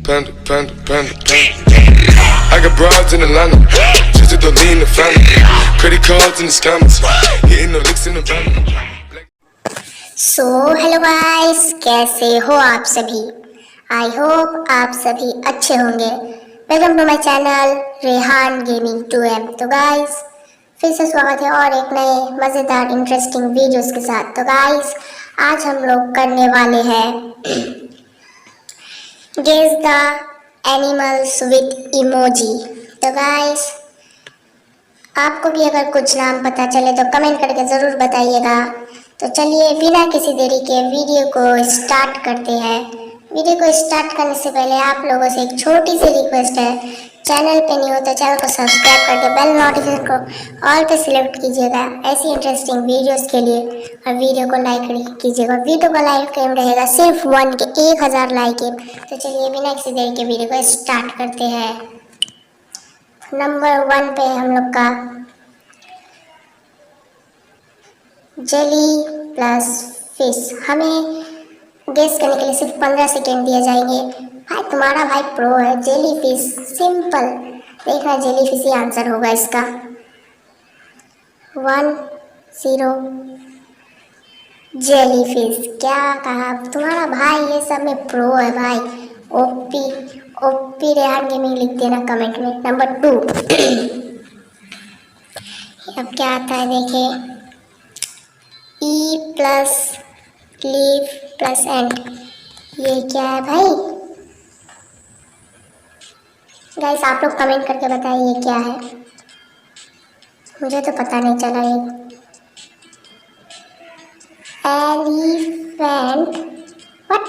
panda, panda, panda, panda. I got broads in Atlanta, just to lean the family. Credit cards in the scammers, hitting the licks in the van. Hello guys, कैसे हो आप सभी। I hope आप सभी अच्छे होंगे। Welcome to my channel Rehan gaming 2M। तो guys फिर से स्वागत है और एक नए मज़ेदार इंटरेस्टिंग वीडियोस के साथ। तो गाइस आज हम लोग करने वाले हैं guess the animals with emoji. तो गाइस आपको भी अगर कुछ नाम पता चले तो कमेंट करके ज़रूर बताइएगा। तो चलिए बिना किसी देरी के वीडियो को स्टार्ट करते हैं। वीडियो को स्टार्ट करने से पहले आप लोगों से एक छोटी सी रिक्वेस्ट है, चैनल पे नहीं हो तो चैनल को सब्सक्राइब करके बेल नोटिफिकेशन को ऑल पे सिलेक्ट कीजिएगा ऐसी इंटरेस्टिंग वीडियोस के लिए, और वीडियो को लाइक कीजिएगा। वीडियो का लाइक एम रहेगा सिर्फ 1000 लाइक एम। तो चलिए बिना किसी देरी के वीडियो को स्टार्ट करते हैं। नंबर 1 पे हम लोग का जेली प्लस फिश। हमें गेस करने के लिए सिर्फ 15 सेकेंड दिए जाएंगे। भाई तुम्हारा भाई प्रो है। Jelly fish, simple. देखना जेली फिश ही आंसर होगा इसका। 1 0 जेली फिश। क्या कहा तुम्हारा भाई, ये सब में प्रो है भाई। ओपी ओपी रेहान गेमिंग लिख देना कमेंट में। नंबर 2 अब क्या आता है देखिए। E plus leave plus and, ये क्या है भाई। गाइस आप लोग कमेंट करके बताइए ये क्या है, मुझे तो पता नहीं चला। ये एलिफेंट, व्हाट,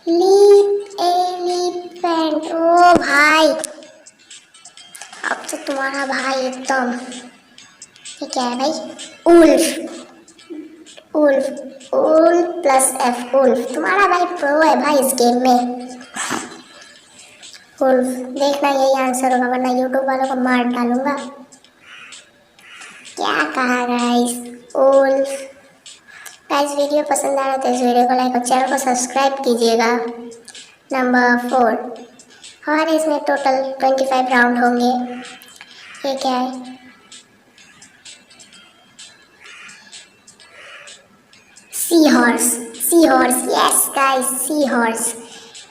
लीव एलिफेंट। ओ भाई अब तो तुम्हारा भाई एकदम, ये क्या है भाई। Wolf, wolf wolf plus F, wolf. तुम्हारा भाई प्रो है भाई इस गेम में। उल्फ, देखना यही आंसर होगा वरना यूट्यूब वालों को मार डालूंगा। क्या कहा गाइस, उल्फ। गाइस वीडियो पसंद आ रहा तो इस वीडियो को लाइक और चैनल को सब्सक्राइब कीजिएगा। नंबर 4 हमारे इसमें टोटल 25 राउंड होंगे। ये क्या है। Sea horse, sea horse, yes guys sea horse,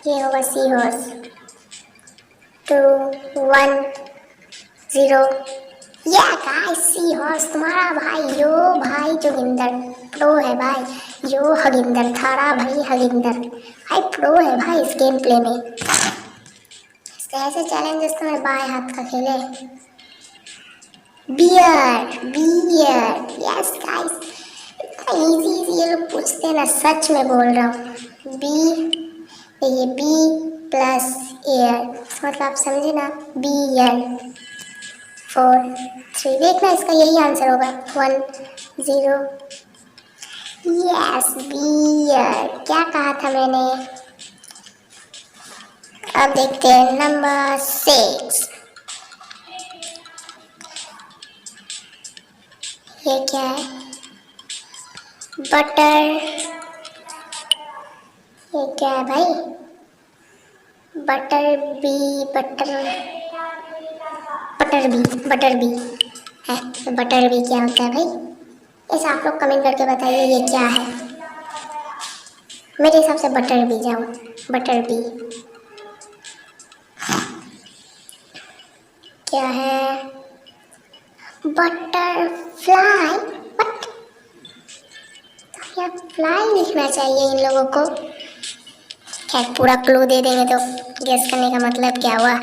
ये होगा सी हॉर्स। 2 1 0 या गाइस सी हॉर्स। तुम्हारा भाई यो भाई जोगिंदर प्रो है भाई। यो हगिंदर, थारा भाई हगिंदर भाई प्रो है भाई इस गेम प्ले में। इसके ऐसे चैलेंजेस तो मेरे बाएं हाथ का खेले। Bear, bear, yes guys. Easy ये लोग पूछते हैं ना, सच में बोल रहा हूँ। बी, ये बी प्लस एयर, मतलब आप समझे ना, बियर। 4 3, देखना इसका यही आंसर होगा। 1 0 यस बियर। क्या कहा था मैंने। अब देखते हैं नंबर 6। ये क्या है। बटर, ये क्या है भाई। Butter B, butter butter B, butter B है। तो बटर बी क्या होता है भाई, ऐसा आप लोग कमेंट करके बताइए ये क्या है। मेरे हिसाब से बटर बी जाओ, बटर बी। क्या है। बटरफ्लाई, बट क्या फ्लाई लिखना चाहिए इन लोगों को। खैर पूरा क्लू दे देंगे तो गेस करने का मतलब क्या हुआ।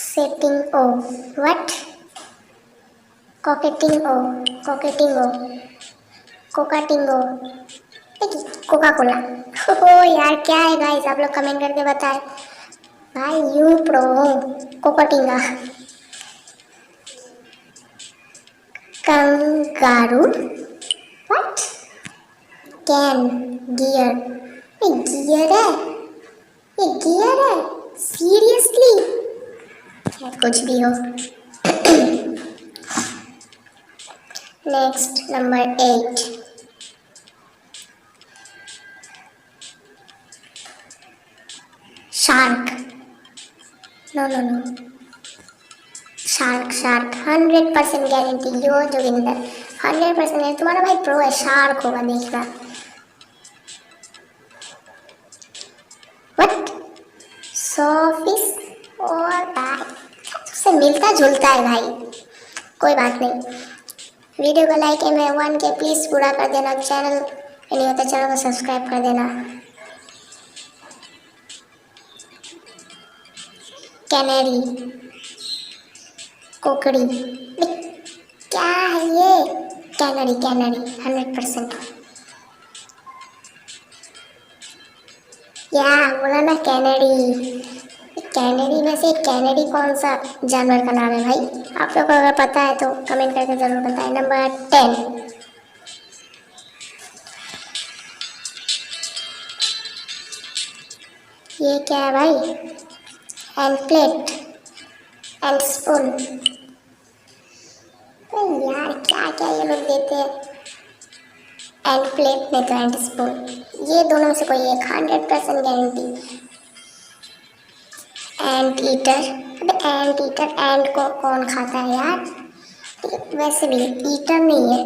कॉकेटिंग ओ, व्हाट, कॉकेटिंग ओ, कॉकेटिंग ओ, कोकाटिंगो, कोका कोला। हो यार क्या है गाइस, आप लोग कमेंट करके बताएं। भाई यू प्रो कोकाटिंगा। Kangaroo, what, can, gear. ये गियर है, ये गियर है सीरियसली। कुछ भी हो। Next number 8, shark. No no no, shark shark 100% guarantee. Yo Joginder 100% है, तुम्हारा भाई प्रो है, शार्क होगा देखना। व्हाट, 100 फिश और भाई सबसे मिलता जुलता है भाई। कोई बात नहीं, वीडियो को लाइक एंड 1K प्लीज पूरा कर देना। चैनल नहीं होता चैनल को सब्सक्राइब कर देना। कैनेरी, कोकड़ी, क्या है ये? Canary canary 100%। क्या बोला ना, कैनेडी। कैनेडी में से कैनेडी कौन सा जानवर का नाम है भाई? आप लोग को अगर पता है तो कमेंट करके जरूर बताएं। नंबर 10, ये क्या है भाई? End plate and spoon. यार क्या क्या ये लोग देते हैं। एंड प्लेट में तो एंड स्पून, ये दोनों में से कोई एक 100% गारंटी। एंड ईटर, अबे एंड ईटर, एंड को कौन खाता है यार? वैसे भी ईटर नहीं है,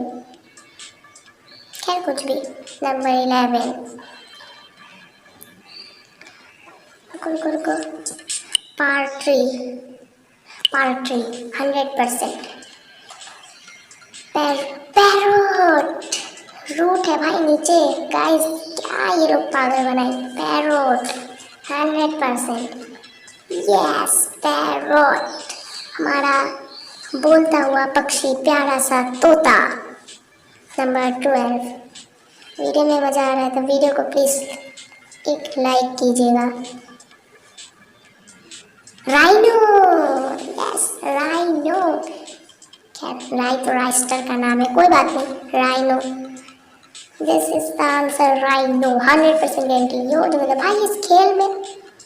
खैर कुछ भी। नंबर 11, रुको, पार्ट्री, पार्ट्री 100%। पैरोट, रूट है भाई नीचे। गाइस क्या ये लोग पागल बनाए। पैरोट 100%। यस पैरोट, हमारा बोलता हुआ पक्षी, प्यारा सा तोता। नंबर 12, वीडियो में मजा आ रहा है तो वीडियो को प्लीज एक लाइक कीजिएगा। Rhino, yes rhino. खैर राई तो राइस्टर का नाम है, कोई बात नहीं। Rhino, this is the answer, rhino 100% guarantee. यो जो मतलब भाई इस खेल में,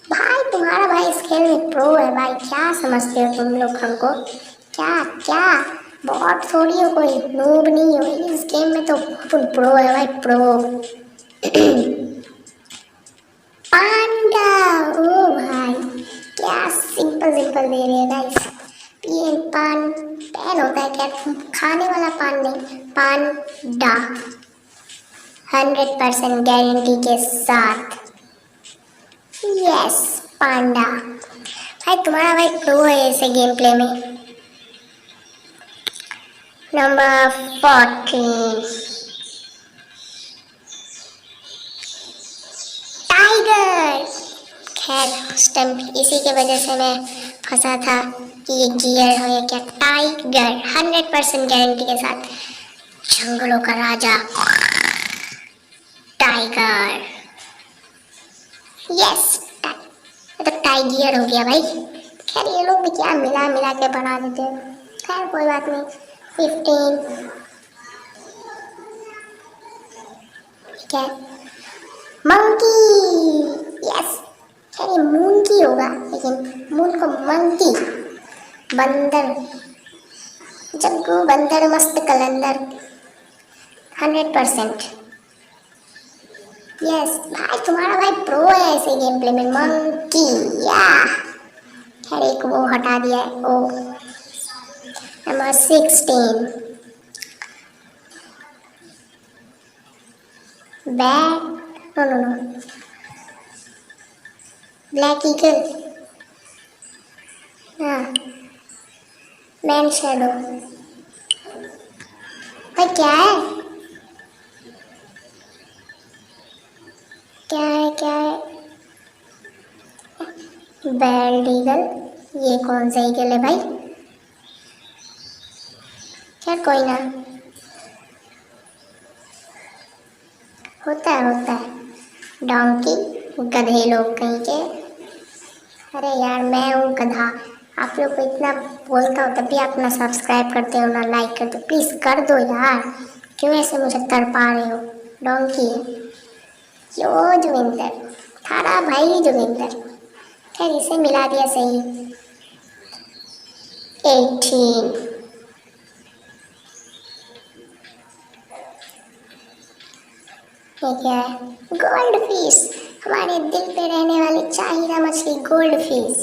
भाई तुम्हारा भाई इस खेल में प्रो है भाई। क्या समझते हो तुम लोग हमको? क्या क्या बहुत थोड़ी हो, कोई नूब नहीं हो इस गेम में तो फुल प्रो है भाई, प्रो। पांडा, ओ भाई क्या सिंपल सिंपल दे रहे हैं गाइस। पान, पैन होता है क्या? खाने वाला पान नहीं, पांडा 100% गारंटी के साथ। यस पांडा, भाई तुम्हारा भाई प्रो है ऐसे गेम प्ले में। Number 14, tiger. खैर उस टाइम इसी के वजह से मैं फंसा था कि ये गियर हो या क्या। टाइगर 100% गारंटी के साथ, जंगलों का राजा टाइगर। यस तो टाइगर हो गया भाई। खैर ये लोग भी क्या मिला मिला के बना देते हैं, खैर कोई बात नहीं। 15, क्या? Monkey, yes. खैर ये मून की होगा, लेकिन मून को मंकी, बंदर, जग्गू बंदर मस्त कलंदर 100%। यस भाई तुम्हारा भाई प्रो है ऐसे गेम प्ले में। मंकी, या खैर एक वो हटा दिया है। Oh number 16, bat, no no no, black eagle, हाँ मैन शैडो। भाई क्या है, क्या है क्या है? बेल्ट ईगल, ये कौन सा ईगल है भाई? खैर कोई ना, होता है। डोंकी, गधे लोग कहीं के। अरे यार मैं हूँ गधा, आप लोग को इतना बोलता हूँ तब भी आप ना सब्सक्राइब करते हो ना लाइक करते हो। प्लीज़ कर दो यार, क्यों ऐसे मुझे तड़पा रहे हो? डोंकी है यो जोगिंदर, थारा भाई जोगिंदर। खैर इसे मिला दिया सही। 18, ये क्या है? गोल्ड फिश, हमारे दिल पे रहने वाली चाहिदा मछली गोल्ड फिश।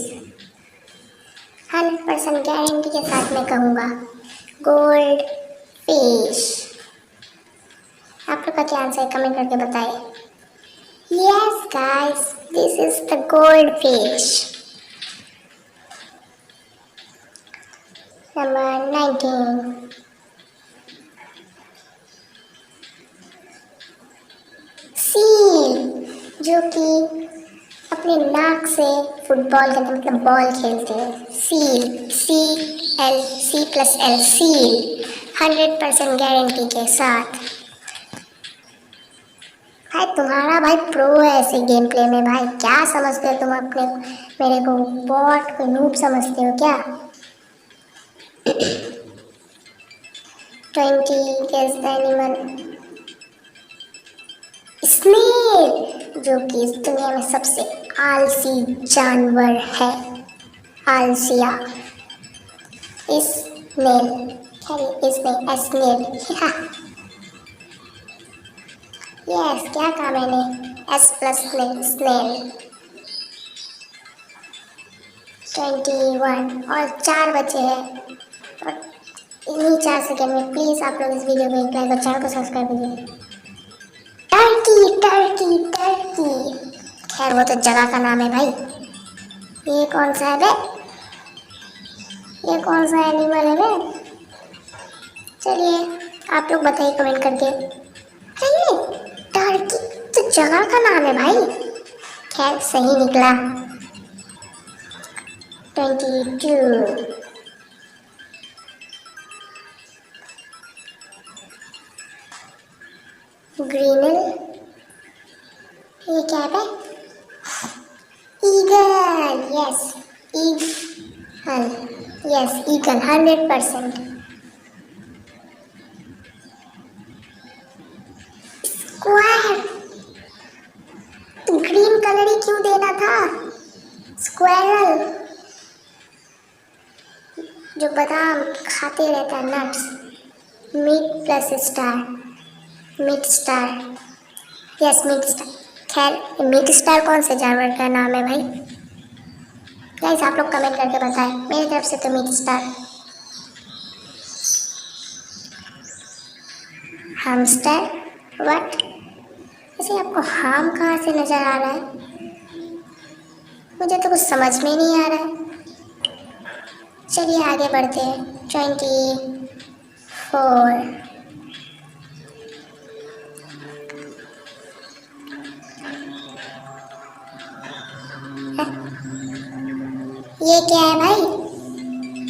100% गारंटी के साथ मैं कहूँगा गोल्ड फिश। आप लोग का क्या आंसर है कमेंट करके बताइए। Yes guys, this is the gold fish. Number 19, seal, जो कि अपने नाक से फुटबॉल का मतलब बॉल खेलते हैं। सील, C+L, सील, 100% गारंटी के साथ। भाई तुम्हारा भाई प्रो है ऐसे गेम प्ले में। भाई क्या समझते हो तुम अपने, मेरे को बॉट को नूब समझते हो क्या? 20, गेस द एनिमल। स्नेल, जो कि इस दुनिया में सबसे आलसी जानवर है। आलसिया स्नेल, इसमें स्नेल। यस, क्या कहा मैंने? S+स्नेल। 21 और 4 बचे हैं। और इन्हीं 4 सेकंड में प्लीज आप लोग इस वीडियो को एक लाइक और चैनल को सब्सक्राइब कीजिए। टर्की टर्की टर्की, खैर वो तो जगह का नाम है भाई। ये कौन सा है बे? ये कौन सा एनिमल है बे? चलिए आप लोग बताइए कमेंट करके। अरे टर्की तो जगह का नाम है भाई। खैर सही निकला। 22, ग्रीनल, ये क्या है? Eagle, yes eagle, yes eagle 100%। Square, तो ग्रीन कलर ही क्यों देना था? स्क्वायरल, जो बादाम खाते रहता है, नट्स। मीट+स्टार, meet star, yes meet star. खैर मीट स्टार कौन से जानवर का नाम है भाई? गाइस आप लोग कमेंट करके बताएं। मेरी तरफ से तो मीट स्टार। Hamster, what? वैसे आपको हाम कहाँ से नजर आ रहा है? मुझे तो कुछ समझ में नहीं आ रहा है। चलिए आगे बढ़ते हैं। 24, ये क्या है भाई?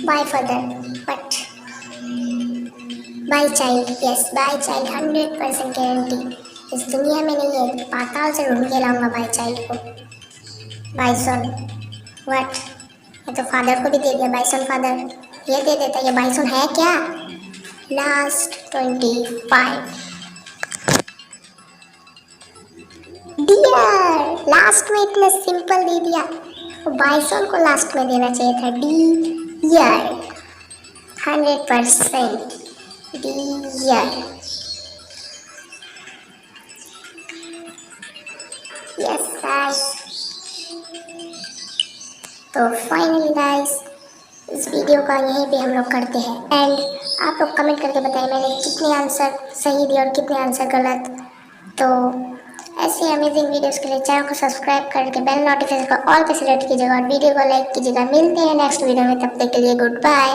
Bye father, but by child, yes by child 100% guarantee. इस दुनिया में नहीं है, पाताल से ढूंढ के लाऊंगा बाय चाइल्ड को। Bison, what? ये तो फादर को भी दे दिया, बाइसन फादर। ये दे देता, ये बाइसन है क्या? Last 25, dear. लास्ट में इतना सिंपल दे दिया, तो बाइसन को लास्ट में देना चाहिए था। Deer 100% deer, yes guys. तो फाइनली गाइस इस वीडियो का यहीं पे हम लोग करते हैं एंड। आप लोग कमेंट करके बताइए मैंने कितने आंसर सही दिए और कितने आंसर गलत। तो ऐसे अमेजिंग वीडियोस के लिए चैनल को सब्सक्राइब करके बेल नोटिफिकेशन को ऑल पे सिलेक्ट कीजिएगा और वीडियो को लाइक कीजिएगा। मिलते हैं नेक्स्ट वीडियो में, तब तक के लिए गुड बाय।